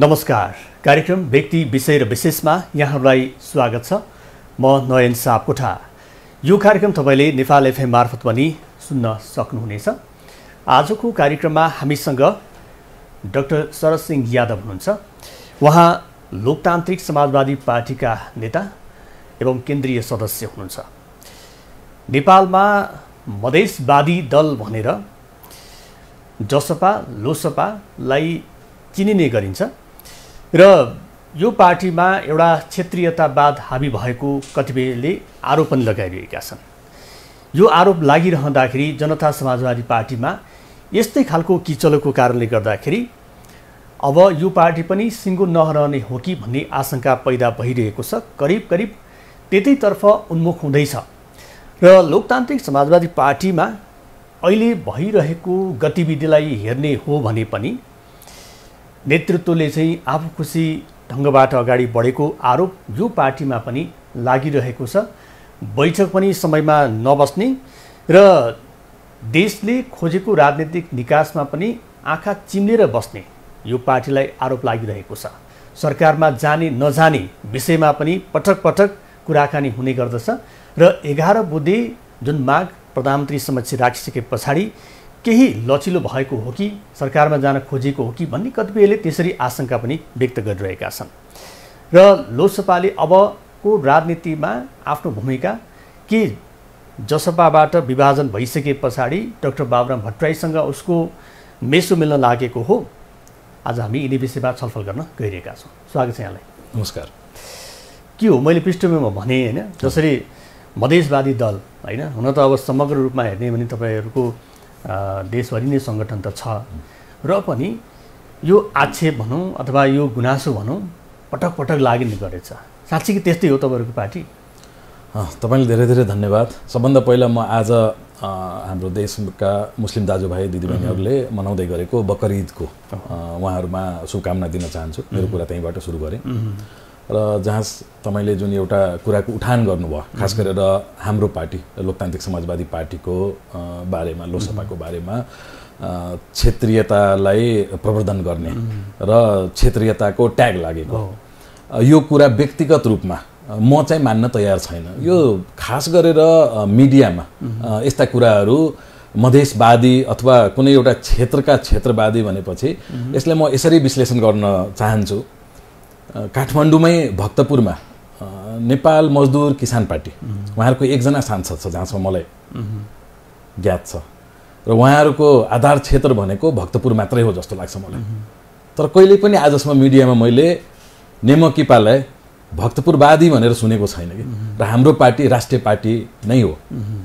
नमस्कार। कार्यक्रम व्यक्ति विषय र विशेषमा यहाँहरूलाई स्वागत छ। म नयन सापकोटा। यो कार्यक्रम तपाईले नेपाल एफएम मार्फत पनि सुन्न सक्नुहुनेछ। आजको कार्यक्रममा हामीसँग डाक्टर शरद सिंह यादव हुनुहुन्छ। उहाँ लोकतान्त्रिक समाजवादी पार्टीका नेता एवं केन्द्रीय सदस्य हुनुहुन्छ। नेपालमा मधेसवादी दल भनेर जसपा लोसपालाई चिनिने गरिन्छ र यो पार्टीमा एउटा क्षेत्रीयतावाद हाबी भएको कतिपयले आरोप पनि लगाइरहेका छन्। यो आरोप लागिरहँदाखेरि जनता समाजवादी पार्टीमा यस्तै खालको किचलोको कारणले गर्दाखेरि अब यो पार्टी पनि सिङ्गो नहरने हो कि भन्ने आशंका पैदा भइरहेको छ। करिब करिब त्यतैतर्फ उन्मुख हुँदैछ र लोकतान्त्रिक समाजवादी पार्टीमा अहिले भइरहेको गतिविधिलाई हेर्ने हो भने पनि नेतृत्वले चाहिँ आफू खुसी ढङ्गबाट अगाडि बढेको आरोप यो पार्टीमा पनि लागिरहेको छ। बैठक पनि समयमा नबस्ने र देशले खोजेको राजनीतिक निकासमा पनि आँखा चिम्लेर बस्ने यो पार्टीलाई आरोप लागिरहेको छ। सरकारमा जाने नजाने विषयमा पनि पटक पटक कुराकानी हुने गर्दछ र 11 बुँदे जुन माग प्रधानमन्त्री समक्ष राखिसके पछाडि केही लचिलो भएको हो कि सरकारमा जान खोजेको हो कि भन्ने कतिपयले त्यसरी आशंका पनि व्यक्त गरिरहेका छन्। र लोकसपाले अबको राजनीतिमा आफ्नो भूमिका के जसपाबाट विभाजन भइसके पछाडि डाक्टर बाबुराम भट्टराईसँग उसको मेसो मिल्न लागेको हो। आज हामी यिनी विषयमा छलफल गर्न गइरहेका छौँ। स्वागत छ यहाँलाई। नमस्कार। के हो मैले पृष्ठभूमिमा भने होइन, जसरी मधेसवादी दल होइन, हुन त अब समग्र रूपमा हेर्ने भने तपाईँहरूको देशभरि नै सङ्गठन त छ र पनि यो आक्षेप भनौँ अथवा यो गुनासो भनौँ पटक पटक लागिने गरेछ। साँच्चै कि त्यस्तै हो तपाईँहरूको पार्टी? तपाईँले धेरै धेरै धन्यवाद। सबभन्दा पहिला म आज हाम्रो देशका मुस्लिम दाजुभाइ दिदीबहिनीहरूले मनाउँदै गरेको बकर ईदको उहाँहरूमा शुभकामना दिन चाहन्छु। मेरो कुरा त्यहीँबाट सुरु गरेँ र जहाँ तपाईँले जुन एउटा कुराको उठान गर्नुभयो, खास गरेर हाम्रो पार्टी लोकतान्त्रिक समाजवादी पार्टीको बारेमा, लोकसभाको बारेमा क्षेत्रीयतालाई प्रवर्धन गर्ने र क्षेत्रीयताको ट्याग लागेको, यो कुरा व्यक्तिगत रूपमा म चाहिँ मान्न तयार छैन। यो खास गरेर मिडियामा यस्ता कुराहरू मधेसवादी अथवा कुनै एउटा क्षेत्रका क्षेत्रवादी भनेपछि यसलाई म यसरी विश्लेषण गर्न चाहन्छु। काठमाडौँमै भक्तपुरमा नेपाल मजदुर किसान पार्टी उहाँहरूको एकजना सांसद छ जहाँसम्म मलाई ज्ञात छ र उहाँहरूको आधार क्षेत्र भनेको भक्तपुर मात्रै हो जस्तो लाग्छ मलाई। तर कहिले पनि आजसम्म मिडियामा मैले नेमकिपालाई भक्तपुरवादी भनेर सुनेको छैन कि। र हाम्रो पार्टी राष्ट्रिय पार्टी नै हो,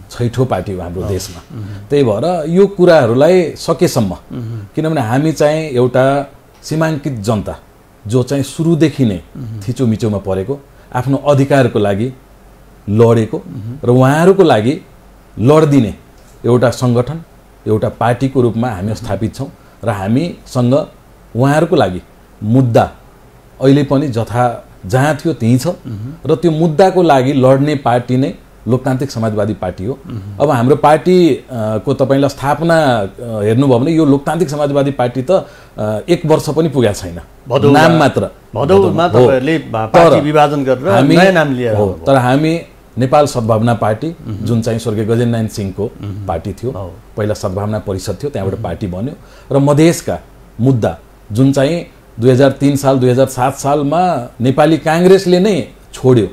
छैठौँ पार्टी हो हाम्रो देशमा। त्यही भएर यो कुराहरूलाई सकेसम्म, किनभने हामी चाहिँ एउटा सीमाङ्कित जनता जो चाहिँ सुरुदेखि नै थिचोमिचोमा परेको, आफ्नो अधिकारको लागि लडेको र उहाँहरूको लागि लड्दिने एउटा सङ्गठन, एउटा पार्टीको रूपमा हामी स्थापित छौँ र हामीसँग उहाँहरूको लागि मुद्दा अहिले पनि जहाँ थियो त्यहीँ छ र त्यो मुद्दाको लागि लड्ने पार्टी नै लोकतान्त्रिक समाजवादी पार्टी हो। अब हाम्रो पार्टीको तपाईँलाई स्थापना हेर्नुभयो भने यो लोकतान्त्रिक समाजवादी पार्टी त 1 वर्ष पनि पुगेको छैन, नाम मात्र। भदौमा तपाईहरुले पार्टी विभाजन गरेर नयाँ नाम लिएर हो। तर हामी नेपाल सद्भावना पार्टी जुन चाहिँ स्वर्गीय गजेन्द्रनारायण सिंहको पार्टी थियो, पहिला सद्भावना परिषद थियो, त्यहाँबाट पार्टी बन्यो र मधेसका मुद्दा जुन चाहिँ 2003 साल 2007 सालमा नेपाली काङ्ग्रेसले नै छोड्यो,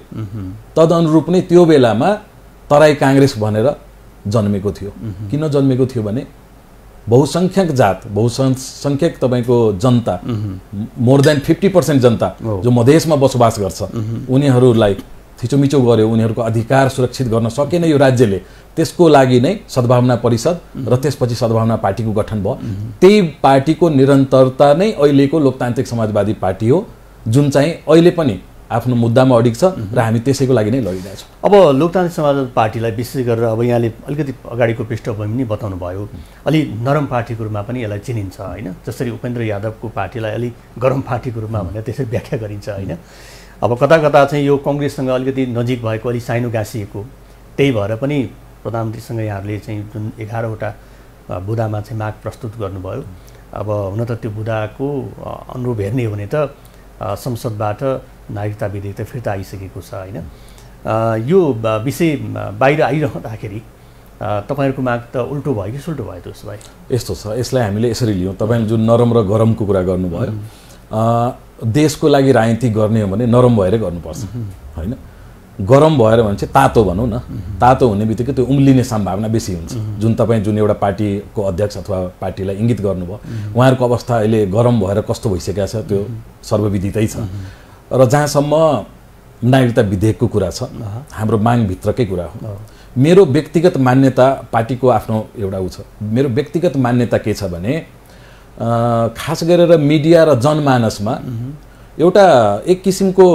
तदनुरूप नै त्यो बेलामा तराई काङ्ग्रेस भनेर जन्मेको थियो। किन जन्मेको थियो भने बहुसङ्ख्यक जात, बहुसङ्ख्यक तपाईँको जनता, मोर देन 50% जनता जो मधेसमा बसोबास गर्छ, उनीहरूलाई थिचोमिचो गर्यो, उनीहरूको अधिकार सुरक्षित गर्न सकेन यो राज्यले। त्यसको लागि नै सद्भावना परिषद र त्यसपछि सद्भावना पार्टीको गठन भयो। त्यही पार्टीको निरन्तरता नै अहिलेको लोकतान्त्रिक समाजवादी पार्टी हो, जुन चाहिँ अहिले पनि आफ्नो मुद्दामा अडिग छ र हामी त्यसैको लागि नै लडिरहेका छौँ। अब लोकतान्त्रिक समाजवादी पार्टीलाई विशेष गरेर अब यहाँले अलिकति अगाडिको पृष्ठभूमि पनि बताउनु भयो, अलि नरम पार्टीको रूपमा पनि यसलाई चिनिन्छ होइन। जसरी उपेन्द्र यादवको पार्टीलाई अलि गरम पार्टीको रूपमा भनेर त्यसरी व्याख्या गरिन्छ होइन। अब कता कता चाहिँ यो कङ्ग्रेससँग अलिकति नजिक भएको, अलि साइनो गाँसिएको, त्यही भएर पनि प्रधानमन्त्रीसँग यहाँहरूले चाहिँ जुन 11 वटा बुदामा चाहिँ माग प्रस्तुत गर्नुभयो अब हुन त त्यो बुदाको अनुरूप हेर्ने हो भने त संसदबाट नागरिकता विधेयक त फिर्ता आइसकेको छ होइन। यो विषय बाहिर आइरहँदाखेरि तपाईँहरूको माग त उल्टो भयो कि सुल्टो भयो त्यसो भए? यस्तो छ, यसलाई हामीले यसरी लियौँ। तपाईँले जुन नरम र गरमको कुरा गर्नुभयो, देशको लागि राजनीति गर्ने हो भने नरम भएरै गर्नुपर्छ होइन। गरम भएर भने चाहिँ तातो भनौँ न, तातो हुने बित्तिकै त्यो उम्लिने सम्भावना बेसी हुन्छ। जुन तपाईँ जुन एउटा पार्टीको अध्यक्ष अथवा पार्टीलाई इङ्गित गर्नुभयो, उहाँहरूको अवस्था अहिले गरम भएर कस्तो भइसकेको छ त्यो सर्वविदितै छ। र जहाँसम्म नागरिकता विधेयकको कुरा छ, हाम्रो मागभित्रकै कुरा हो। मेरो व्यक्तिगत मान्यता, पार्टीको आफ्नो एउटा उ छ, मेरो व्यक्तिगत मान्यता के छ भने खास गरेर मिडिया र जनमानसमा एउटा एक किसिमको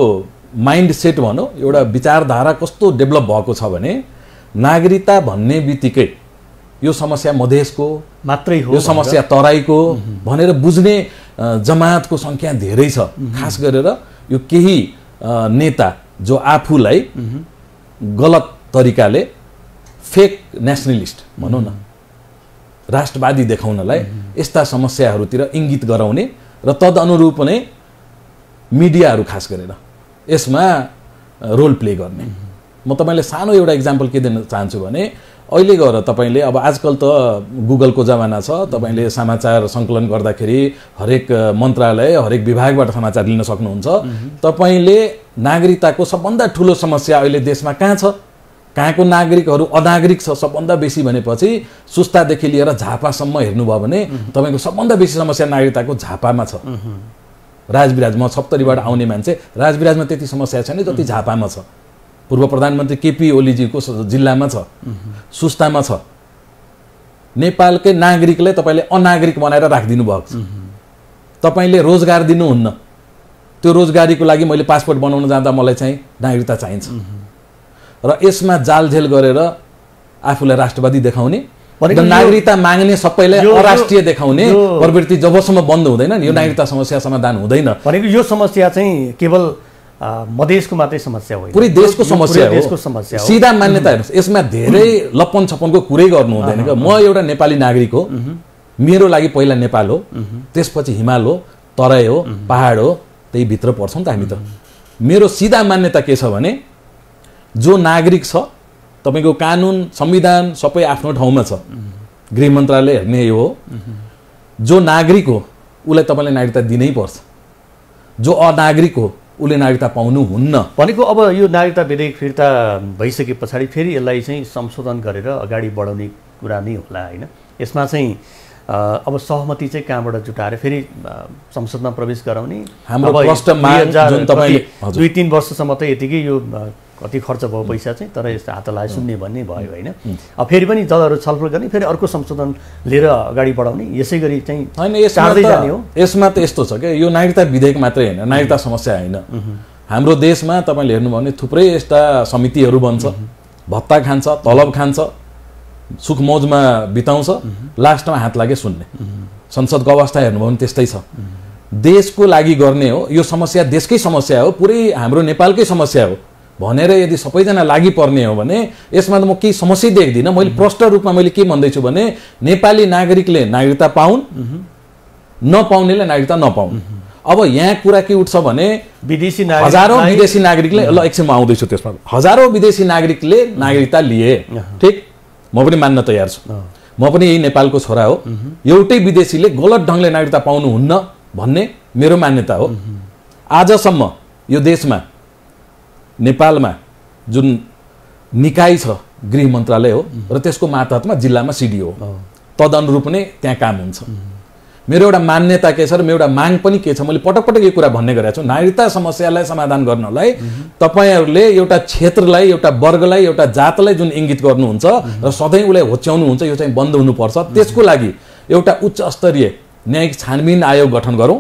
माइन्ड सेट भनौँ, एउटा विचारधारा कस्तो डेभलप भएको छ भने नागरिकता भन्ने बित्तिकै यो समस्या मधेसको मात्रै हो, यो समस्या तराईको भनेर बुझ्ने जमातको सङ्ख्या धेरै छ। खास गरेर यो केही नेता जो आफूलाई गलत तरिकाले फेक नेसनलिस्ट भनौँ न, राष्ट्रवादी देखाउनलाई यस्ता समस्याहरूतिर इङ्गित गराउने र तदनुरूप नै मिडियाहरू खास गरेर यसमा रोल प्ले गर्ने। म तपाईँलाई सानो एउटा इक्जाम्पल के दिन चाहन्छु भने अहिले गएर तपाईँले अब आजकल त गुगलको जमाना छ, तपाईँले समाचार सङ्कलन गर्दाखेरि हरेक मन्त्रालय हरेक विभागबाट समाचार लिन सक्नुहुन्छ। तपाईँले नागरिकताको सबभन्दा ठुलो समस्या अहिले देशमा कहाँ छ, कहाँको नागरिकहरू अनागरिक छ सबभन्दा बेसी भनेपछि सुस्तादेखि लिएर झापासम्म हेर्नुभयो भने तपाईँको सबभन्दा बेसी समस्या नागरिकताको झापामा छ। राजविराज, म सप्तरीबाट आउने मान्छे, राजविराजमा त्यति समस्या छैन जति झापामा छ। पूर्व प्रधानमन्त्री केपी ओलीजीको जिल्लामा छ, सुस्तामा छ। नेपालकै नागरिकलाई तपाईँले अनागरिक बनाएर राखिदिनु भएको छ। तपाईँले रोजगार दिनुहुन्न, त्यो रोजगारीको लागि मैले पासपोर्ट बनाउन जाँदा मलाई चाहिँ नागरिकता चाहिन्छ र यसमा जालझेल गरेर आफूलाई राष्ट्रवादी देखाउने, नागरिकता माग्ने सबैलाई अराष्ट्रिय देखाउने प्रवृत्ति जबसम्म बन्द हुँदैन यो नागरिकता समस्या समाधान हुँदैन। भनेको यो समस्या चाहिँ केवल मधेसको मात्रै समस्या होइन, पुरै देशको समस्या हो। सिधा मान्यता हेर्नुहोस्, यसमा धेरै लप्पन छप्पनको कुरै गर्नु हुँदैन। म एउटा नेपाली नागरिक हो, मेरो लागि पहिला नेपाल हो, त्यसपछि हिमाल हो, तराई हो, पहाड हो, त्यही भित्र पर्छौँ त हामी त। मेरो सिधा मान्यता के छ भने जो नागरिक छ, तपाईँको कानुन संविधान सबै आफ्नो ठाउँमा छ, गृह मन्त्रालय हेर्ने यो हो। जो नागरिक हो उसलाई तपाईँले नागरिकता दिनै पर्छ, जो अनागरिक हो उसले नागरिकता पाउनुहुन्न। भनेको अब यो नागरिकता विधेयक फिर्ता भइसके पछाडि फेरि यसलाई चाहिँ संशोधन गरेर अगाडि बढाउने कुरा नै होला होइन। यसमा चाहिँ अब सहमति चाहिँ कहाँबाट जुटाएर फेरि संसदमा प्रवेश गराउने? हाम्रो प्रश्न माग जुन तपाईँले 2-3 वर्षसम्म त यतिकै यो कति खर्च भयो पैसा चाहिँ, तर यस्तो हात लाए सुन्ने भन्ने भयो होइन। अब फेरि पनि दलहरू छलफल गर्ने, फेरि अर्को संशोधन लिएर अगाडि बढाउने, यसै गरी चाहिँ होइन। यसमा त यस्तो छ कि यो नागरिकता विधेयक मात्रै होइन, नागरिकता समस्या होइन। हाम्रो देशमा तपाईँले हेर्नुभयो भने थुप्रै यस्ता समितिहरू बन्छ, भत्ता खान्छ, तलब खान्छ, सुखमौजमा बिताउँछ, लास्टमा हात लागे सुन्ने। संसदको अवस्था हेर्नुभयो भने त्यस्तै छ। देशको लागि गर्ने हो, यो समस्या देशकै समस्या हो, पुरै हाम्रो नेपालकै समस्या हो भनेर यदि सबैजना लागि पर्ने हो भने यसमा त म केही समस्या देख्दिनँ। मैले प्रष्ट रूपमा मैले के भन्दैछु भने नेपाली नागरिकले नागरिकता पाउन्, नपाउनेले नागरिकता नपाउन्। अब यहाँ कुरा के उठ्छ भने हजारौँ विदेशी नागरिकले, ल एकछिनमा आउँदैछु त्यसमा, हजारौँ विदेशी नागरिकले नागरिकता लिए, ठिक, म पनि मान्न तयार छु। म पनि यही नेपालको छोरा हो। एउटै विदेशीले गलत ढङ्गले नागरिकता पाउनुहुन्न भन्ने मेरो मान्यता हो। आजसम्म यो देशमा नेपालमा जुन निकाय छ गृह मन्त्रालय हो र त्यसको मातहतमा जिल्लामा सिडिओ हो, तदनुरूप नै त्यहाँ काम हुन्छ। मेरो एउटा मान्यता के छ र मेरो एउटा माग पनि के छ, मैले पटक पटक यो कुरा भन्ने गरेको छु, नागरिकता समस्यालाई समाधान गर्नलाई तपाईँहरूले एउटा क्षेत्रलाई, एउटा वर्गलाई, एउटा जातलाई जुन इङ्गित गर्नुहुन्छ र सधैँ उसलाई होच्याउनुहुन्छ, यो चाहिँ बन्द हुनुपर्छ। त्यसको लागि एउटा उच्च स्तरीय न्यायिक छानबिन आयोग गठन गरौँ।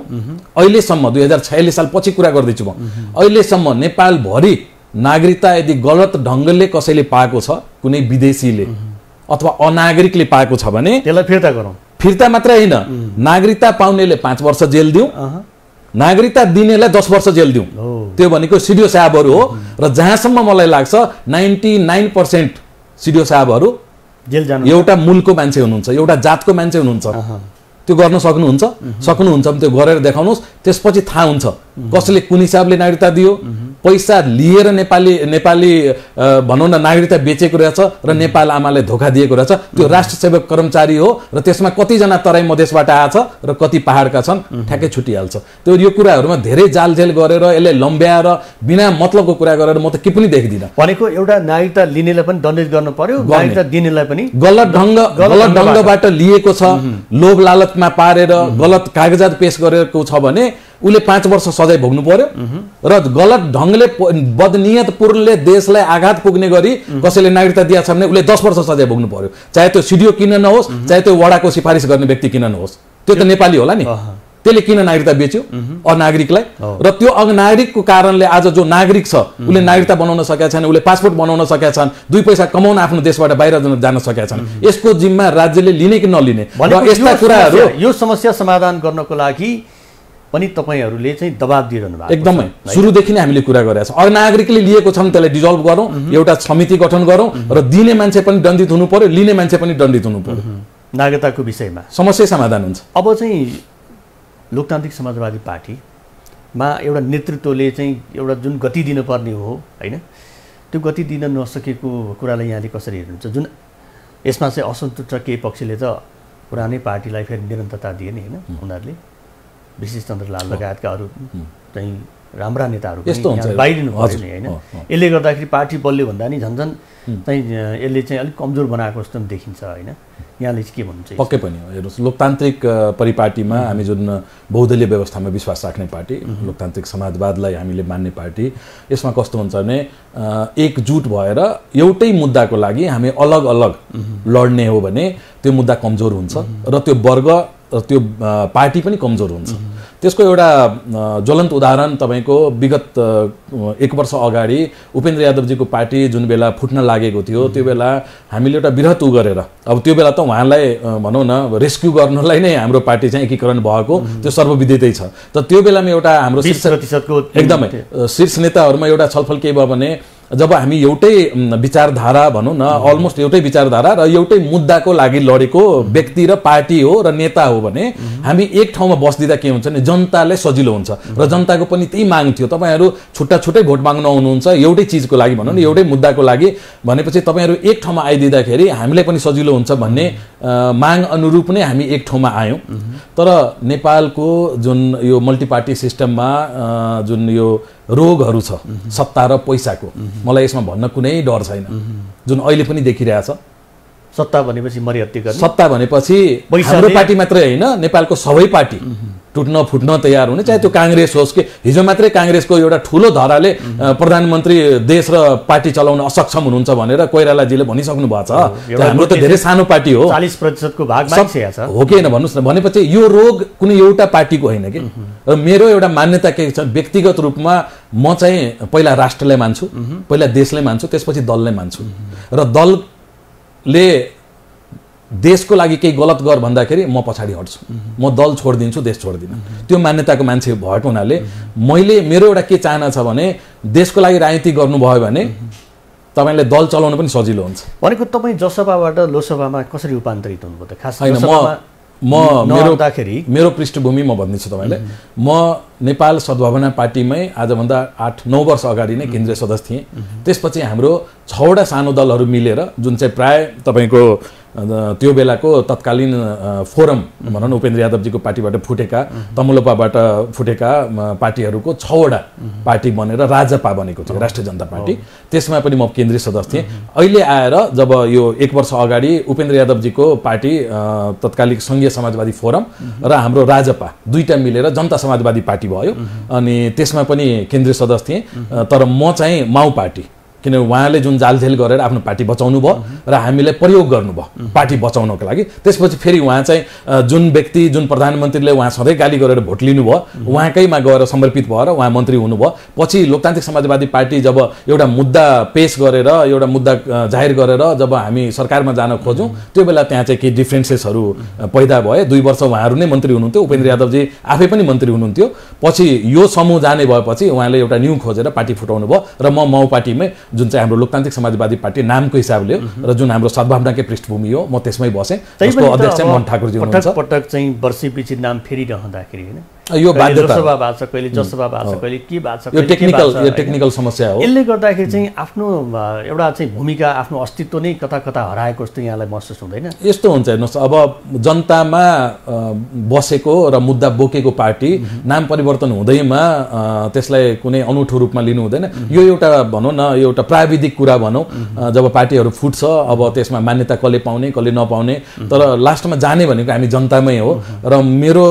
अहिलेसम्म 2046 साल पछि कुरा गर्दैछु म, अहिलेसम्म नेपालभरि नागरिकता यदि गलत ढङ्गले कसैले पाएको छ, कुनै विदेशीले अथवा अनागरिकले पाएको छ भने त्यसलाई फिर्ता गरौँ। फिर्ता मात्रै होइन, नागरिकता पाउनेले 5 वर्ष जेल दिउँ, नागरिकता दिनेलाई 10 वर्ष जेल दिउँ। त्यो भनेको सिडिओ साहबहरू हो र जहाँसम्म मलाई लाग्छ 99% सिडिओ साहबहरू जेल जानु एउटा मूलको मान्छे हुनुहुन्छ, एउटा जातको मान्छे हुनुहुन्छ। त्यो गर्न सक्नुहुन्छ भने त्यो गरेर देखाउनुहोस्। त्यसपछि थाहा हुन्छ कसले कुन हिसाबले नागरिकता दियो, पैसा लिएर नेपाली भनौँ न नागरिकता बेचेको रहेछ र नेपाल आमाले धोका दिएको रहेछ। त्यो राष्ट्र सेवक कर्मचारी हो र त्यसमा कतिजना तराई मधेसबाट आएछ र कति पहाडका छन् ठ्याक्कै छुटिहाल्छ। त्यो यो कुराहरूमा धेरै जालझेल गरेर यसले लम्ब्याएर बिना मतलबको कुरा गरेर म त के पनि देख्दिनँ। भनेको एउटा नागरिकता लिनेलाई पनि दण्डित गर्नु पर्यो, नागरिकता दिनेलाई पनि गलत ढङ्गबाट लिएको छ, लोभ लालचमा पारेर गलत कागजात पेश गरेको छ भने उसले 5 वर्ष सजाय भोग्नु पर्यो र गलत ढङ्गले बदनियतपूर्णले देशलाई आघात पुग्ने गरी कसैले नागरिकता दिएको छ भने उसले 10 वर्ष सजाय भोग्नु पर्यो। चाहे त्यो सिडिओ किन नहोस्, चाहे त्यो वडाको सिफारिस गर्ने व्यक्ति किन नहोस्, त्यो त नेपाली होला नि। त्यसले किन नागरिकता बेच्यो अनागरिकलाई? र त्यो अनागरिकको कारणले आज जो नागरिक छ उसले नागरिकता बनाउन सकेका छैन, उसले पासपोर्ट बनाउन सकेका छन्, 2 पैसा कमाउन आफ्नो देशबाट बाहिर जान सकेका छन्। यसको जिम्मा राज्यले लिने कि नलिने र यस्ता कुराहरू यो समस्या समाधान गर्नको लागि पनि तपाईहरुले चाहिँ दबाब दिइरहनु भएको छ। एकदमै सुरुदेखि नै हामीले कुरा गरेका छौँ। अनागरिकले लिएको छ भने त्यसलाई डिजल्भ गरौँ, एउटा समिति गठन गरौँ र दिने मान्छे पनि दण्डित हुनु पर्यो, लिने मान्छे पनि दण्डित हुनु पर्यो। नागरिकताको विषयमा समस्या समाधान हुन्छ। अब चाहिँ लोकतान्त्रिक समाजवादी पार्टीमा एउटा नेतृत्वले चाहिँ एउटा जुन गति दिनुपर्ने हो हैन, त्यो गति दिन नसकेको कुरालाई यहाँले कसरी हेर्नुहुन्छ? जुन यसमा चाहिँ असन्तुष्ट केही पक्षले त पुरानै पार्टीलाई फेरि निरन्तरता दिए नि हैन, उनीहरूले विशेष चन्द्रलाल लगायतका अरू चाहिँ राम्रा नेताहरू बाहिरिनु पर्यो नि हैन। यसले गर्दाखेरि पार्टी बल्यो भन्दा नि झन्झन चाहिँ यसले चाहिँ अलिक कमजोर बनाएको जस्तो पनि देखिन्छ हैन। यहाँले के भन्नुहुन्छ? पक्कै पनि हो। हेर्नुहोस्, लोकतान्त्रिक परिपाटीमा हामी जुन बहुदलीय व्यवस्थामा विश्वास राख्ने पार्टी, लोकतान्त्रिक समाजवादलाई हामीले मान्ने पार्टी, यसमा कस्तो हुन्छ भने एकजुट भएर एउटै मुद्दाको लागि हामी अलग अलग लड्ने हो भने त्यो मुद्दा कमजोर हुन्छ र त्यो वर्ग त्यो पार्टी पनि कमजोर हुन्छ। त्यसको एउटा ज्वलन्त उदाहरण तपाईको विगत 1 वर्ष अगाडि उपेन्द्र यादवजीको पार्टी जुन बेला फुट्न लागेको थियो, त्यो बेला हामीले एउटा बृहत गरेर, अब त्यो बेला त उहाँलाई भनौँ न रेस्क्यु गर्नलाई नै हाम्रो पार्टी चाहिँ एकीकरण भएको त्यो सर्वविदितै छ। त त्यो बेलामा एउटा हाम्रो 20% को एकदमै शीर्ष नेताहरूमा एउटा छलफल के भयो भने जब हामी एउटै विचारधारा भनौँ न, अलमोस्ट एउटै विचारधारा र एउटै मुद्दाको लागि लडेको व्यक्ति र पार्टी हो र नेता हो भने हामी एक ठाउँमा बस्दिँदा के हुन्छ भने जनताले सजिलो हुन्छ र जनताको पनि त्यही माग थियो। तपाईहरू छुट्टा छुट्टै भोट माग्न आउनुहुन्छ एउटै चिजको लागि भनौँ न, एउटै मुद्दाको लागि भनेपछि तपाईहरू एक ठाउँमा आइदिँदाखेरि हामीलाई पनि सजिलो हुन्छ भन्ने माग अनुरूप नै हामी एक ठाउँमा आयौँ। तर नेपालको जुन यो मल्टिपार्टी सिस्टममा जुन यो रोगहरू छ सत्ता र पैसाको, मलाई यसमा भन्न कुनै डर छैन, जुन अहिले पनि देखिरहेछ। सत्ता भनेपछि मरिहत्ते गर्ने, सत्ता भनेपछि हाम्रो पार्टी मात्रै होइन, नेपालको सबै पार्टी टुट्न फुट्न तयार हुने, चाहे त्यो कांग्रेस होस् कि हिजो मात्रै कांग्रेसको एउटा ठुलो धाराले प्रधानमन्त्री देश र पार्टी चलाउन असक्षम हुनुहुन्छ भनेर कोइरालाजीले भनिसक्नु भएको छ। हाम्रो त धेरै सानो पार्टी हो, 40% को भाग मान्छे छ हो कि हैन भन्नुस् न। भनेपछि यो रोग कुनै एउटा पार्टीको होइन कि। र मेरो एउटा मान्यता के छ, व्यक्तिगत रूपमा म चाहिँ पहिला राष्ट्रलाई मान्छु, पहिला देशलाई मान्छु, त्यसपछि दललाई मान्छु। र दलले देशको लागि केही गलत गर भन्दाखेरि म पछाडि हट्छु, म दल छोडिदिन्छु, देश छोड्दिनँ। त्यो मान्यताको मान्छे भएको हुनाले मैले मेरो एउटा के चाहना छ भने देशको लागि राजनीति गर्नुभयो भने तपाईले दल चलाउन पनि सजिलो हुन्छ। भनेको तपाईँ जसपाबाट लोकसभामा कसरी रूपान्तरित हुनुभयो त? खास मेरो पृष्ठभूमि म भनिदिन्छु तपाईलाई। म नेपाल सद्भावना पार्टीमै आजभन्दा 8-9 वर्ष अगाडि नै केन्द्रीय सदस्य थिएँ। त्यसपछि हाम्रो 6वटा सानो दलहरू मिलेर जुन चाहिँ प्राय तपाईको त्यो बेलाको तत्कालीन फोरम भनौँ न, उपेन्द्र यादवजीको पार्टीबाट फुटेका, तमुलपाबाट फुटेका पार्टीहरूको 6वटा पार्टी बनेर राजपा बनेको थियो, राष्ट्रिय जनता पार्टी। त्यसमा पनि म केन्द्रीय सदस्य थिएँ। अहिले आएर जब यो 1 वर्ष अगाडि उपेन्द्र यादवजीको पार्टी तत्कालीन संघीय समाजवादी फोरम र हाम्रो राजपा दुईटा मिलेर जनता समाजवादी पार्टी भयो, अनि त्यसमा पनि केन्द्रीय सदस्य थिएँ। तर म चाहिँ माउ पार्टी, किनभने उहाँले जुन जालझेल गरेर आफ्नो पार्टी बचाउनु भयो र हामीलाई प्रयोग गर्नुभयो पार्टी बचाउनको लागि। त्यसपछि फेरि उहाँ चाहिँ जुन व्यक्ति, जुन प्रधानमन्त्रीले उहाँ सधैँ गाली गरेर भोट लिनुभयो, उहाँकैमा गएर समर्पित भएर उहाँ मन्त्री हुनुभयो। पछि लोकतान्त्रिक समाजवादी पार्टी जब एउटा मुद्दा पेश गरेर, एउटा मुद्दा जाहेर गरेर जब हामी सरकारमा जान खोज्यौँ, त्यो बेला त्यहाँ चाहिँ केही डिफ्रेन्सेसहरू पैदा भए। 2 वर्ष उहाँहरू नै मन्त्री हुनुहुन्थ्यो, उपेन्द्र यादवजी आफै पनि मन्त्री हुनुहुन्थ्यो। पछि यो समूह जाने भएपछि उहाँले एउटा न्यू खोजेर पार्टी फुटाउनु भयो र म माउ पार्टीमै जुन चाहिँ हाम्रो लोकतान्त्रिक समाजवादी पार्टी नामको हिसाबले हो र जुन हाम्रो सद्भावनाकै पृष्ठभूमि हो म त्यसमै बसेँ। त्यसको अध्यक्ष मोहन ठाकुरजी हुनुहुन्छ। पटक चाहिँ वर्षेपछि नाम फेरिरहँदाखेरि हैन यो बाध्यता लोकसभा भएको छ, कहिले जससभा भएको छ, कहिले के भएको छ, यो टेक्निकल समस्या हो। यसले गर्दाखेरि चाहिँ आफ्नो एउटा चाहिँ भूमिका आफ्नो अस्तित्व नै कता कता हराएको जस्तो यहाँलाई महसुस हुँदैन? यस्तो हुन्छ हेर्नुहोस्, अब जनतामा बसेको र मुद्दा बोकेको पार्टी नाम परिवर्तन हुँदैमा त्यसलाई कुनै अनौठो रूपमा लिनु हुँदैन। यो एउटा भनौँ न एउटा प्राविधिक कुरा भनौँ, जब पार्टीहरू फुट्छ अब त्यसमा मान्यता कसले पाउने कसले नपाउने, तर लास्टमा जाने भनेको हामी जनतामै हो। र मेरो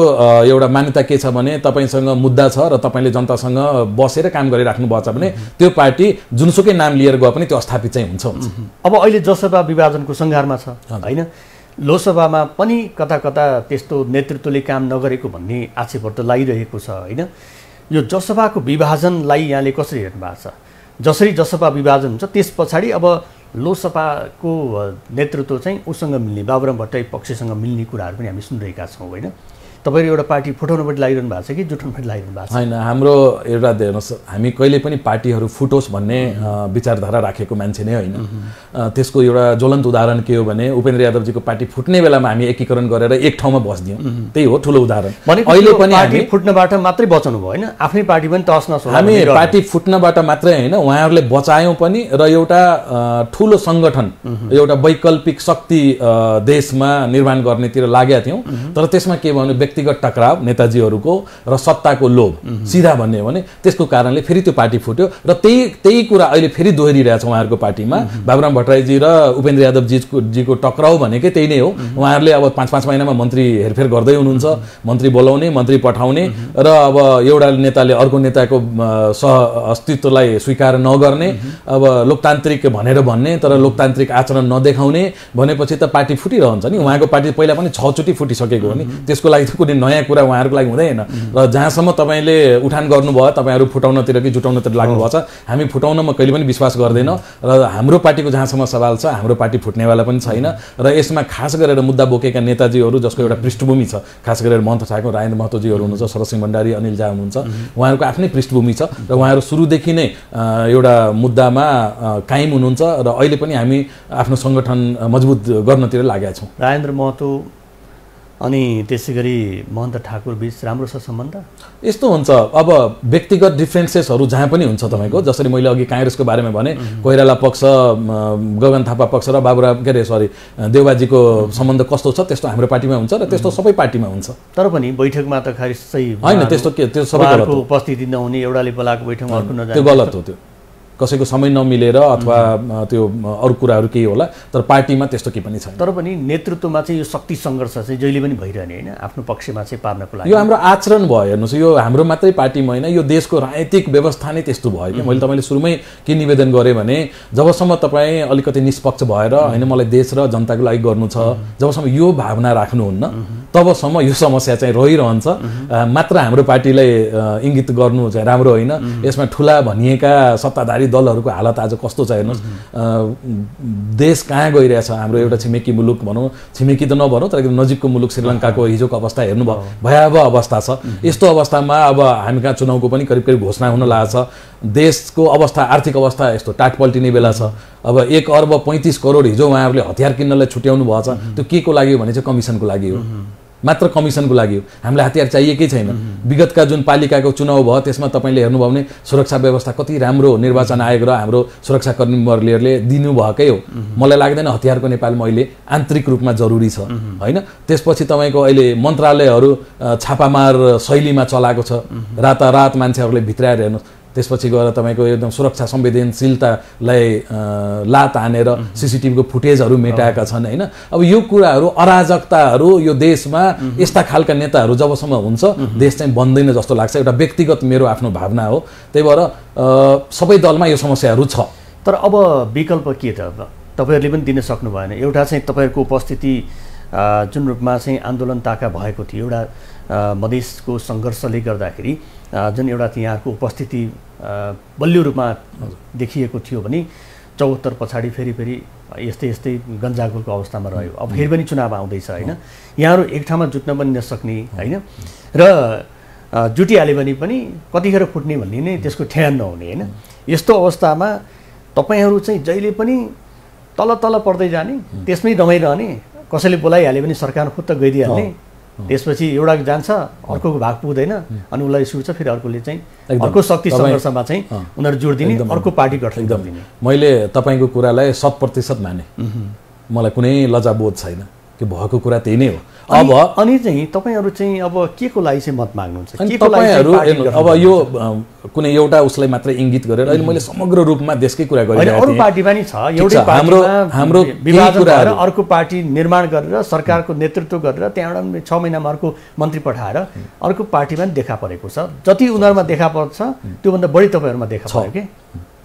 एउटा मान्यता के छ भने तपाईसँग मुद्दा छ र तपाईले जनतासँग बसेर काम गरिराख्नु भएको छ भने त्यो पार्टी जुनसुकै नाम लिएर गए पनि त्यो स्थापित चाहिँ हुन्छ। अब अहिले जसपा विभाजनको सङ्घारमा छ हैन, लोकसभामा पनि कता कता त्यस्तो नेतृत्वले काम नगरेको भन्ने आक्षेपहरू त लागिरहेको छ हैन। यो जसपाको विभाजनलाई यहाँले कसरी हेर्नु भएको छ? जसरी जसपा विभाजन हुन्छ त्यस पछाडि अब लोकसभाको नेतृत्व चाहिँ उसँग मिल्ने, बाबुराम भट्टराई पक्षसँग मिल्ने कुराहरू पनि हामी सुनिरहेका छौँ होइन। तपाईहरु एउटा पार्टी फुटाउनपट्टि लागिरहनु भएको छ कि जुटाउनपट्टि लागिरहनु भएको छ? हैन, हाम्रो एउटा हेर्नुहोस्, हामी कहिले पनि पार्टीहरू फुटोस् भन्ने विचारधारा राखेको मान्छे नै होइन। त्यसको एउटा ज्वलन्त उदाहरण के हो भने उपेन्द्र यादवजीको पार्टी फुट्ने बेलामा हामी एकीकरण गरेर एक ठाउँमा बस्दियौँ, त्यही हो ठुलो उदाहरण। अहिले पनि पार्टी फुट्नबाट मात्रै बचाउनु भयो होइन, आफ्नै पार्टी पनि तहस नहस होला। हामी पार्टी फुट्नबाट मात्रै होइन, उहाँहरूले बचायौँ पनि र एउटा ठुलो सङ्गठन, एउटा वैकल्पिक शक्ति देशमा निर्माण गर्नेतिर लागेका थियौँ। तर त्यसमा के भन्नु, व्यक्तिगत टकराव नेताजीहरूको र सत्ताको लोभ, सिधा भन्ने हो भने त्यसको कारणले फेरि त्यो पार्टी फुट्यो। र त्यही कुरा अहिले फेरि दोहोरिरहेछ उहाँहरूको पार्टीमा। बाबुराम भट्टराईजी र उपेन्द्र यादवजीको टकराउ भनेकै त्यही नै हो। उहाँहरूले अब 5-5 महिनामा मन्त्री हेरफेर गर्दै हुनुहुन्छ, मन्त्री बोलाउने, मन्त्री पठाउने, र अब एउटा नेताले अर्को नेताको सह अस्तित्वलाई स्वीकार नगर्ने, अब लोकतान्त्रिक भनेर भन्ने तर लोकतान्त्रिक आचरण नदेखाउने भनेपछि त पार्टी फुटिरहन्छ नि। उहाँको पार्टी पहिला पनि 6 चोटि फुटिसकेको हो नि, त्यसको लागि कुनै नयाँ कुरा उहाँहरूको लागि हुँदैन। र जहाँसम्म तपाईँले उठान गर्नुभयो, तपाईँहरू फुटाउनतिर कि जुटाउनतिर लाग्नुभएको छ, हामी फुटाउनमा कहिले पनि विश्वास गर्दैन। र हाम्रो पार्टीको जहाँसम्म सवाल छ, हाम्रो पार्टी फुट्नेवाला पनि छैन। र यसमा खास गरेर मुद्दा बोकेका नेताजीहरू जसको एउटा पृष्ठभूमि छ, खास गरेर महन्त ठाकुर, राजेन्द्र महतोजीहरू हुनुहुन्छ, शरदसिंह भण्डारी, अनिल झा हुनुहुन्छ, उहाँहरूको आफ्नै पृष्ठभूमि छ र उहाँहरू सुरुदेखि नै एउटा मुद्दामा कायम हुनुहुन्छ। र अहिले पनि हामी आफ्नो सङ्गठन मजबुत गर्नतिर लागेका छौँ। राजेन्द्र महतो अनि त्यसैगरी महन्त ठाकुर बीच राम्रो छ सम्बन्ध? यस्तो हुन्छ, अब व्यक्तिगत डिफ्रेन्सेसहरू जहाँ पनि हुन्छ तपाईँको, जसरी मैले अघि काङ्ग्रेसको बारेमा भने, कोइराला पक्ष, गगन थापा पक्ष र बाबुराम देवबाजीको सम्बन्ध कस्तो छ त्यस्तो हाम्रो पार्टीमा हुन्छ र त्यस्तो सबै पार्टीमा हुन्छ। तर पनि बैठकमा त खासै होइन, त्यस्तो के, त्यो सबै गलत हो। उपस्थिति नहुने, एउटाले बोलाएको बैठकमा अर्को नजाने, त्यो गलत हो। त्यो कसैको समय नमिलेर अथवा त्यो अरू कुराहरू केही होला, तर पार्टीमा त्यस्तो केही पनि छैन। तर पनि नेतृत्वमा चाहिँ यो शक्ति सङ्घर्ष चाहिँ जहिले पनि भइरहने होइन, आफ्नो पक्षमा चाहिँ पार्नको लागि। यो हाम्रो आचरण भयो हेर्नुहोस्, यो हाम्रो मात्रै पार्टीमा होइन, यो देशको राजनीतिक व्यवस्था नै त्यस्तो भयो कि। मैले तपाईँले सुरुमै के निवेदन गरेँ भने, जबसम्म तपाईँ अलिकति निष्पक्ष भएर होइन मलाई देश र जनताको लागि गर्नु छ, जबसम्म यो भावना राख्नुहुन्न तबसम्म यो समस्या चाहिँ रहिरहन्छ। मात्र हाम्रो पार्टीलाई इङ्गित गर्नु चाहिँ राम्रो होइन। यसमा ठुला भनिएका सत्ताधारी दलहरूको हालत आज कस्तो छ हेर्नुहोस्। देश कहाँ गइरहेछ, हाम्रो एउटा छिमेकी मुलुक भनौँ, छिमेकी त नभनौँ तर एकदम नजिकको मुलुक श्रीलङ्काको हिजोको अवस्था हेर्नुभयो, भयावह अवस्था छ। यस्तो अवस्थामा अब हामी कहाँ चुनावको पनि करिब करिब घोषणा हुन लागेको छ। देशको अवस्था, आर्थिक अवस्था यस्तो टाट पल्टिने बेला छ। अब 1 अर्ब 35 करोड हिजो उहाँहरूले हतियार किन्नलाई छुट्याउनु भएको छ। त्यो के को लागि हो भने चाहिँ कमिसनको लागि हो, मात्र कमिसनको लागि हो। हामीलाई हतियार चाहिएकै छैन। विगतका जुन पालिकाको चुनाव भयो त्यसमा तपाईँले हेर्नुभयो भने सुरक्षा व्यवस्था कति राम्रो निर्वाचन आयोग र हाम्रो सुरक्षाकर्मीहरूले दिनुभएकै हो। मलाई लाग्दैन हतियारको नेपालमा अहिले आन्तरिक रूपमा जरुरी छ होइन। त्यसपछि तपाईँको अहिले मन्त्रालयहरू छापामार शैलीमा चलाएको छ, रातारात मान्छेहरूले भित्राएर हेर्नुहोस्। त्यसपछि गएर तपाईँको एकदम सुरक्षा संवेदनशीलतालाई लात हानेर सिसिटिभीको फुटेजहरू मेटाएका छन् होइन। अब यो कुराहरू, अराजकताहरू यो देशमा यस्ता खालका नेताहरू जबसम्म हुन्छ देश चाहिँ बन्दैन जस्तो लाग्छ। एउटा व्यक्तिगत मेरो आफ्नो भावना हो। त्यही भएर सबै दलमा यो समस्याहरू छ। तर अब विकल्प के त? तपाईँहरूले पनि दिन सक्नु भएन। एउटा चाहिँ तपाईँहरूको उपस्थिति जुन रूपमा चाहिँ आन्दोलन ताका भएको थियो, एउटा मधेसको सङ्घर्षले गर्दाखेरि जुन एउटा यहाँको उपस्थिति बलियो रूपमा देखिएको थियो भने 74 पछाडि फेरि यस्तै गन्जागोलको अवस्थामा रह्यो। अब फेरि पनि चुनाव आउँदैछ होइन। यहाँहरू एक ठाउँमा जुट्न पनि नसक्ने होइन, र जुटिहाल्यो भने पनि कतिखेर फुट्ने भन्ने नै त्यसको ठेगान नहुने होइन। यस्तो अवस्थामा तपाईहरू चाहिँ जहिले पनि तल तल पर्दै जाने, त्यसमै रमाइरहने, कसैले बोलाइहाल्यो भने सरकार खुद त गइदिइहाल्ने, त्यसपछि एउटा जान्छ अर्कोको भाग पुग्दैन अनि उसलाई सुट्छ, फेरि अर्कोले चाहिँ अर्को शक्ति सङ्घर्षमा चाहिँ उनीहरू जोड दिने, अर्को पार्टी गठन गरिदिने। मैले तपाईँको कुरालाई 100% माने, मलाई कुनै लज्जाबोध छैन कि भएको कुरा त्यही नै हो। अब अनि चाहिँ तपाईहरू चाहिँ अब के को लागि चाहिँ मत माग्नुहुन्छ? तपाईहरू अब यो कुनै एउटा उसलाई मात्र इङ्गित गरेर अहिले मैले समग्र रूपमा देशकै कुरा गरिरहेको थिएँ। अरू पार्टी पनि छ, एउटै हाम्रो विभाजन भएर अर्को पार्टी निर्माण गरेर सरकारको नेतृत्व गरेर त्यहाँबाट 6 महिनामा अर्को मन्त्री पठाएर अर्को पार्टीमा पनि देखा परेको छ। जति उनीहरूमा देखा पर्छ त्योभन्दा बढी तपाईँहरूमा देखा पर्यो कि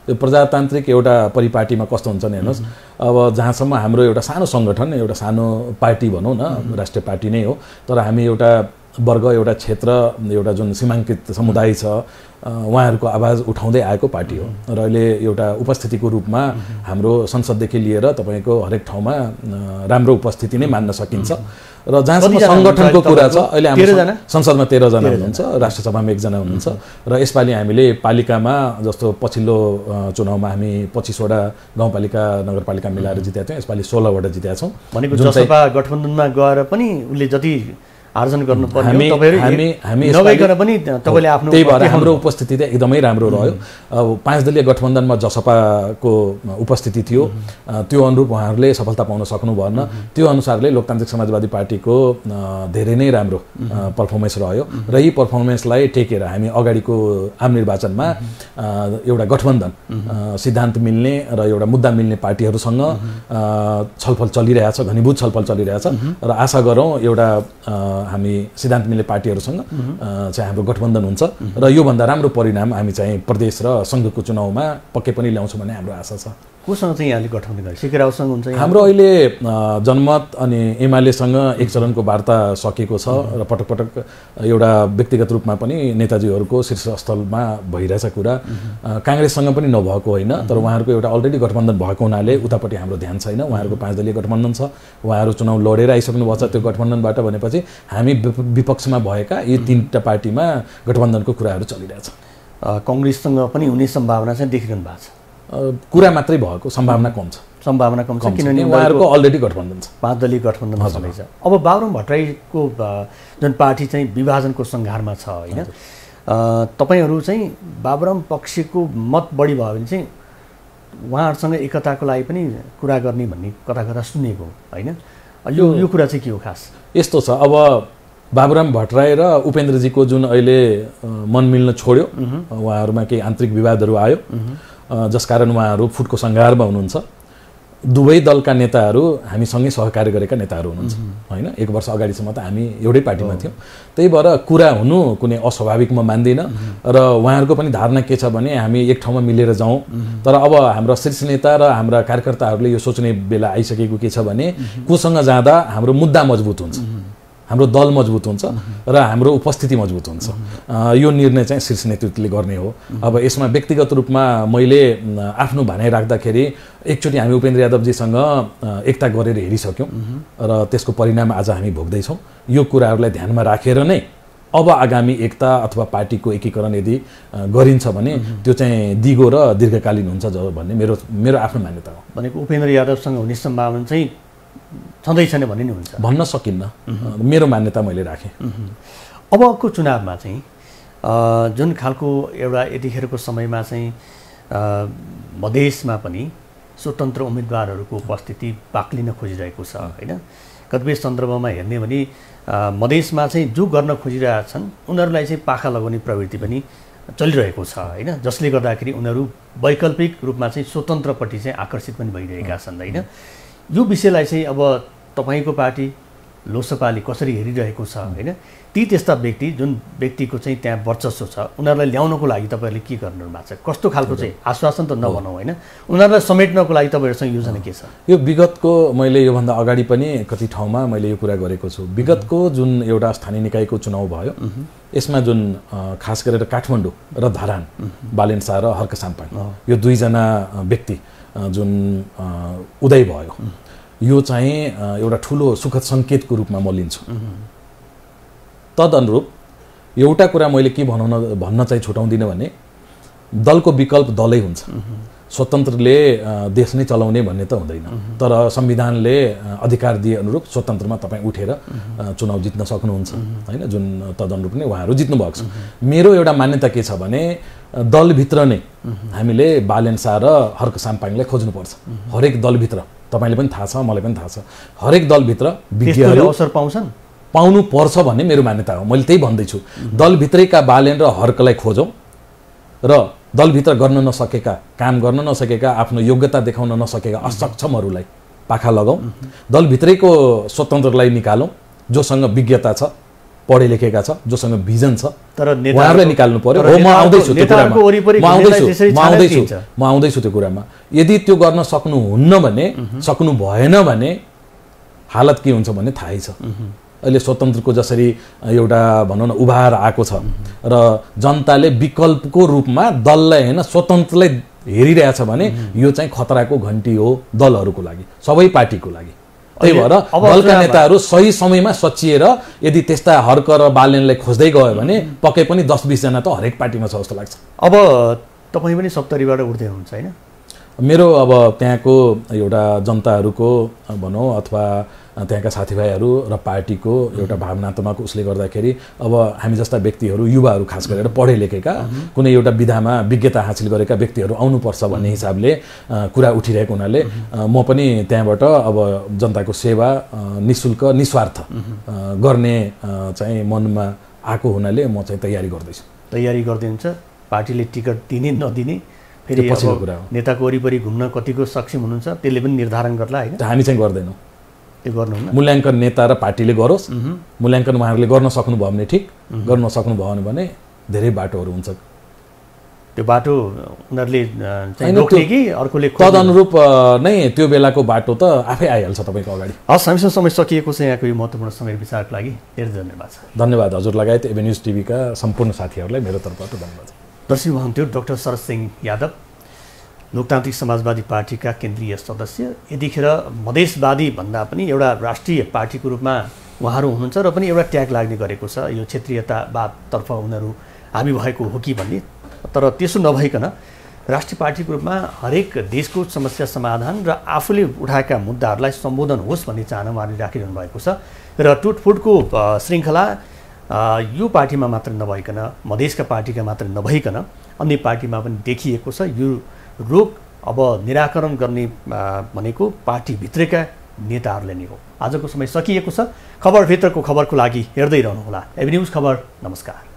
त्यो प्रजातान्त्रिक एउटा परिपाटीमा कस्तो हुन्छ नि हेर्नुहोस्, अब जहाँसम्म हाम्रो एउटा सानो सङ्गठन, एउटा सानो पार्टी भनौँ न, राष्ट्रिय पार्टी नै हो, तर हामी एउटा वर्ग, एउटा क्षेत्र, एउटा जुन सीमाङ्कित समुदाय छ उहाँहरूको आवाज उठाउँदै आएको पार्टी हो र अहिले एउटा उपस्थितिको रूपमा हाम्रो संसददेखि लिएर तपाईँको हरेक ठाउँमा राम्रो उपस्थिति नै मान्न सकिन्छ। र जहाँसम्म सङ्गठनको कुरा छ, अहिले हाम्रो संसदमा 13 जना हुनुहुन्छ, राष्ट्रसभामा 1 जना हुनुहुन्छ र यसपालि हामीले पालिकामा जस्तो पछिल्लो चुनावमा हामी 25वटा गाउँपालिका नगरपालिका मिलाएर जितेका थियौँ, यसपालि 16वटा जितेका छौँ। भनेको जसपा गठबन्धनमा गएर पनि उसले जति आर्जन गर्नुपर्ने हामी नभइकन पनि तपाईँले आफ्नो, त्यही भएर हाम्रो उपस्थिति चाहिँ एकदमै राम्रो रह्यो। अब 5 दलीय गठबन्धनमा जसपाको उपस्थिति थियो, त्यो अनुरूप उहाँहरूले सफलता पाउन सक्नु भएन। त्यो अनुसारले लोकतान्त्रिक समाजवादी पार्टीको धेरै नै राम्रो पर्फर्मेन्स रह्यो र यी पर्फर्मेन्सलाई टेकेर हामी अगाडिको आम निर्वाचनमा एउटा गठबन्धन सिद्धान्त मिल्ने र एउटा मुद्दा मिल्ने पार्टीहरूसँग छलफल चलिरहेछ, घनीभूत छलफल चलिरहेछ र आशा गरौँ एउटा हामी सिद्धान्त मिल्ने पार्टीहरूसँग चाहिँ हाम्रो गठबन्धन हुन्छ र योभन्दा राम्रो परिणाम हामी चाहिँ प्रदेश र सङ्घको चुनावमा पक्कै पनि ल्याउँछौँ भन्ने हाम्रो आशा छ। कोसँग चाहिँ यहाँले गठबन्धन गरे? सीके रावसँग हुन्छ? हाम्रो अहिले जनमत अनि एमालेसँग 1 चरणको वार्ता सकेको छ र पटक पटक एउटा व्यक्तिगत रूपमा पनि नेताजीहरूको शीर्षस्थलमा भइरहेछ कुरा। काङ्ग्रेससँग पनि नभएको होइन, तर उहाँहरूको एउटा अलरेडी गठबन्धन भएको हुनाले उतापट्टि हाम्रो ध्यान छैन। उहाँहरूको 5 दलीय गठबन्धन छ, उहाँहरू चुनाव लडेर आइसक्नु भएको छ त्यो गठबन्धनबाट भनेपछि हामी विपक्षमा भएका यी 3टा पार्टीमा गठबन्धनको कुराहरू चलिरहेछ। कङ्ग्रेससँग पनि हुने सम्भावना चाहिँ देखिरहनु भएको छ? कुरा मात्रै भएको, सम्भावना कम छ। सम्भावना कम छ किनभने उहाँहरूको अलरेडी गठबन्धन छ, 5 दलीय गठबन्धन छँदैछ। अब बाबुराम भट्टराईको जुन पार्टी चाहिँ विभाजनको सङ्घारमा छ होइन, तपाईँहरू चाहिँ बाबुराम पक्षको मत बढी भयो भने चाहिँ उहाँहरूसँग एकताको लागि पनि कुरा गर्ने भन्ने कता कता सुनेको होइन, यो कुरा चाहिँ के हो खास? यस्तो छ, अब बाबुराम भट्टराई र उपेन्द्रजीको जुन अहिले मन मिल्न छोड्यो, उहाँहरूमा केही आन्तरिक विवादहरू आयो जसकारण उहाँहरू फुटको सङ्घारमा हुनुहुन्छ। दुवै दलका नेताहरू हामीसँगै सहकार्य गरेका नेताहरू हुनुहुन्छ होइन, 1 वर्ष अगाडिसम्म त हामी एउटै पार्टीमा थियौँ। त्यही भएर कुरा हुनु कुनै अस्वाभाविक म मान्दिनँ र उहाँहरूको पनि धारणा के छ भने हामी एक ठाउँमा मिलेर जाउँ। तर अब हाम्रो शीर्ष नेता र हाम्रा कार्यकर्ताहरूले यो सोच्ने बेला आइसकेको के छ भने कोसँग जाँदा हाम्रो मुद्दा मजबुत हुन्छ, हाम्रो दल मजबुत हुन्छ र हाम्रो उपस्थिति मजबुत हुन्छ। यो निर्णय चाहिँ शीर्ष नेतृत्वले गर्ने हो। अब यसमा व्यक्तिगत रूपमा मैले आफ्नो भनाइ राख्दाखेरि एकचोटि हामी उपेन्द्र यादवजीसँग एकता गरेर हेरिसक्यौँ र त्यसको परिणाम आज हामी भोग्दैछौँ। यो कुराहरूलाई ध्यानमा राखेर नै अब आगामी एकता अथवा पार्टीको एकीकरण यदि गरिन्छ भने त्यो चाहिँ दिगो र दीर्घकालीन हुन्छ भन्ने मेरो आफ्नो मान्यता हो। भनेको उपेन्द्र यादवसँग हुने सम्भावना चाहिँ छँदै छैन भन्ने नि हुन्छ? भन्न सकिन्न, मेरो मान्यता मैले राखेँ। अबको चुनावमा चाहिँ जुन खालको एउटा यतिखेरको समयमा चाहिँ मधेसमा पनि स्वतन्त्र उम्मेदवारहरूको उपस्थिति बाक्लिन खोजिरहेको छ होइन। कतिपय सन्दर्भमा हेर्ने भने मधेसमा चाहिँ जो गर्न खोजिरहेछन् उनीहरूलाई चाहिँ पाखा लगाउने प्रवृत्ति पनि चलिरहेको छ होइन, जसले गर्दाखेरि उनीहरू वैकल्पिक रूपमा चाहिँ स्वतन्त्रपट्टि चाहिँ आकर्षित पनि भइरहेका छन् होइन। यो विषयलाई चाहिँ अब तपाईँको पार्टी लोकसभाले कसरी हेरिरहेको छ होइन, ती त्यस्ता व्यक्ति जुन व्यक्तिको चाहिँ त्यहाँ वर्चस्व छ उनीहरूलाई ल्याउनको लागि तपाईँहरूले के गर्नु भएको छ? कस्तो खालको चाहिँ आश्वासन त नभनौँ होइन, उनीहरूलाई समेट्नको लागि तपाईँहरूसँग योजना के छ? यो विगतको मैले योभन्दा अगाडि पनि कति ठाउँमा मैले यो कुरा गरेको छु। विगतको जुन एउटा स्थानीय निकायको चुनाव भयो यसमा जुन खास गरेर काठमाडौँ र धरान, बालेन शाह र हर्क साम्पाङ यो 2 जना व्यक्ति जुन उदय भयो यो चाहिँ एउटा ठुलो सुखद सङ्केतको रूपमा म लिन्छु। तदनुरूप एउटा कुरा मैले के भन्न चाहिँ छुटाउँदिनँ भने दलको विकल्प दलै हुन्छ, स्वतन्त्रले देश नै चलाउने भन्ने त हुँदैन, तर संविधानले अधिकार दिए अनुरूप स्वतन्त्रमा तपाईँ उठेर चुनाव जित्न सक्नुहुन्छ होइन, जुन तदनुरूप नै उहाँहरू जित्नु भएको छ। मेरो एउटा मान्यता के छ भने दलभित्र नै हामीले बालेन शाह र हर्क साम्पाङलाई खोज्नुपर्छ। हरेक दलभित्र, तपाईँले पनि थाहा छ, मलाई पनि थाहा छ, हरेक दलभित्र विज्ञहरू अवसर पाउनु पर्छ भन्ने मेरो मान्यता हो। मैले त्यही भन्दैछु, दलभित्रैका बालेन र हर्कलाई खोजौँ र दलभित्र गर्न नसकेका, काम गर्न नसकेका, आफ्नो योग्यता देखाउन नसकेका असक्षमहरूलाई पाखा लगाउँ, दलभित्रैको स्वतन्त्रलाई निकालौँ, जोसँग विज्ञता छ, पढे लेखेका छ, जोसँग भिजन छ, तर उहाँहरूलाई निकाल्नु पर्यो। हो, म आउँदैछु त्यो कुरामा, म आउँदैछु त्यो कुरामा। यदि त्यो गर्न सक्नुहुन्न भने, सक्नु भएन भने हालत के हुन्छ भन्ने थाहै छ। अहिले स्वतन्त्रको जसरी एउटा भनौँ न उभार आएको छ र जनताले विकल्पको रूपमा दललाई होइन स्वतन्त्रलाई हेरिरहेछ भने यो चाहिँ खतराको घन्टी हो दलहरूको लागि, सबै पार्टीको लागि। त्यही भएर दलका नेताहरू सही समयमा सचिएर यदि त्यस्ता हर्क र बालेनलाई खोज्दै गयो भने पक्कै पनि 10-20 जना त हरेक पार्टीमा छ जस्तो लाग्छ। अब तपाईँ पनि सप्तरीबाट उठ्दै हुनुहुन्छ होइन? मेरो अब त्यहाँको एउटा जनताहरूको भनौँ अथवा त्यहाँका साथीभाइहरू र पार्टीको एउटा भावनात्मक उसले गर्दाखेरि अब हामी जस्ता व्यक्तिहरू, युवाहरू खास गरेर पढे लेखेका, कुनै एउटा विधामा विज्ञता हासिल गरेका व्यक्तिहरू आउनुपर्छ भन्ने हिसाबले कुरा उठिरहेको हुनाले म पनि त्यहाँबाट अब जनताको सेवा निःशुल्क निस्वार्थ गर्ने चाहिँ मनमा आएको हुनाले म चाहिँ तयारी गर्दैछु। तयारी गर्दै हुन्छ, पार्टीले टिकट दिने नदिने फेरि पछिल्लो कुरा हो। नेताको वरिपरि घुम्न कतिको सक्षम हुनुहुन्छ त्यसले पनि निर्धारण गर्ला होइन? हामी चाहिँ गर्दैनौँ, त्यो गर्नुहुन्न। मूल्याङ्कन नेता र पार्टीले गरोस्, मूल्याङ्कन उहाँहरूले गर्न सक्नुभयो भने ठिक, गर्न सक्नुभयो भने धेरै बाटोहरू हुन्छ। त्यो बाटो उनीहरूले रोक्ने कि अर्कोले तदनुरूप नै त्यो बेलाको बाटो त आफै आइहाल्छ तपाईँको अगाडि। हस्, हामीसँग समय सकिएको छ। यहाँको यो महत्त्वपूर्ण समय विचारको लागि धेरै धन्यवाद छ। धन्यवाद हजुर लगायत एभेन्यूज टिभीका सम्पूर्ण साथीहरूलाई मेरो तर्फबाट धन्यवाद। दर्शक हुनुहुन्थ्यो डाक्टर शरद सिंह यादव, लोकतान्त्रिक समाजवादी पार्टीका केन्द्रीय सदस्य। यतिखेर मधेसवादी भन्दा पनि एउटा राष्ट्रिय पार्टीको रूपमा उहाँहरू हुनुहुन्छ र पनि एउटा ट्याग लाग्ने गरेको छ, यो क्षेत्रीयतावादतर्फ उनीहरू हामी भएको हो कि भन्ने। तर त्यसो नभइकन राष्ट्रिय पार्टीको रूपमा हरेक देशको समस्या समाधान र आफूले उठाएका मुद्दाहरूलाई सम्बोधन होस् भन्ने चाहना उहाँले राखिरहनु भएको छ। र टुटफुटको श्रृङ्खला यो पार्टीमा मात्र नभइकन, मधेसका पार्टीका मात्र नभइकन अन्य पार्टीमा पनि देखिएको छ। यो रोग अब निराकरण गर्ने भनेको पार्टीभित्रका नेताहरूले नै हो। आजको समय सकिएको छ। खबरभित्रको खबरको लागि हेर्दै रहनुहोला एभेन्यूज खबर। नमस्कार।